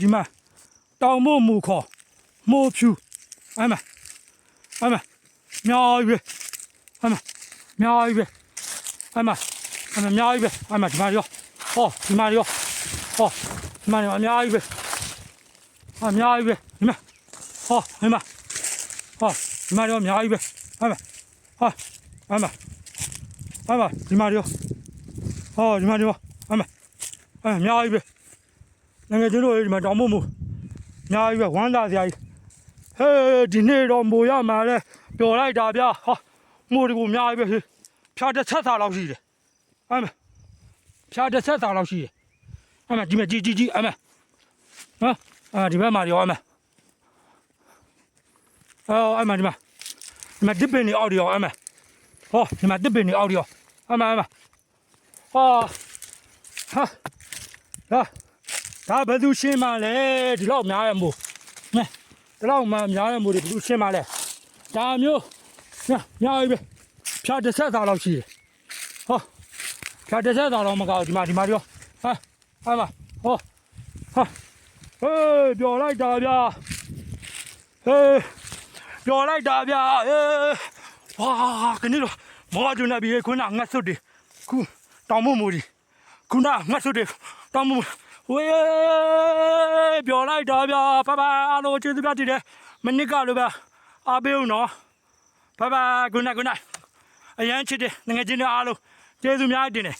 ဒီမှာတောင်မို့မူခေါ်မိုးဖြူအဲ့မှာမြောက်ရွေးအဲ့မှာမြောက်ရွေးအဲ့မှာမြောက်ရွေးအဲ့မှာဒီမှာရောဟောဒီမှာရောဟောဒီမှာရောအများကြီးပဲအများကြီးပဲဒီမှာဟောဒီမှာဟောဒီမှာရောအများကြီးပဲအဲ့မှာဟောအဲ့မှာဒီမှာရောဟောဒီမှာရောအဲ့မှာအများကြီးပဲငယ်ချင်းတို့ဒီမှာတောင်မို့အများကြီးပဲဝမ်းသာစရာကြီးဟေးဒီနေ့တော့မိုးရမှာလဲပျော်လိုက်တာဗျာဟာမိုးဒီကိုအများကြီးပဲဟေးဖြာတစ်ဆက်စာလောက်ရှိတယ်အဲ့မှာဖြာတစ်ဆက်စာလောက်ရှိတယ်အဲ့မှာဒီမှာကြီးအဲ့မှာဟာဒီဘက်မှာရောအဲ့မှာအဲ့မှာဒီမှာတစ်ပင်နေအောက်ရောအဲ့မှာဟောဒီမှာတစ်ပင်နေအောက်ရောအဲ့မှာဟာဒါဘယ်သူရှင်းမှလဲဒီလောက်များရမို့ဒီလောက်မှများရမို့ဒီဘယ်သူရှင်းမှလဲဒါမျိုးများပြီပဲဖြာတစ်ဆက်သားလောက်ရှိတယ်ဟောဖြာတစ်ဆက်သားတော့မကောက်ဒီမှာရောဟာအဲ့မှာဟောဟာဟေးပျော်လိုက်တာဗျာဟေးပျော်လိုက်တာဗျာဝါကနေတော့မော်ဂျူနာဘီခုနငတ်စွတ်တယ်ခုတောင်မို့မို့ဒီခုနငတ်စွတ်တယ်တောင်မို့ဝေးပျော်လိုက်တာဗျာဘိုင်အားလုံးကျေးဇူးပြတည်တယ်မနစ်ကလိုပဲအားပေးဦးနော်ဘိုင် good night အရန်ချစ်တယ်ငွေချင်းတွေအားလုံးကျေးဇူးများတင်တယ်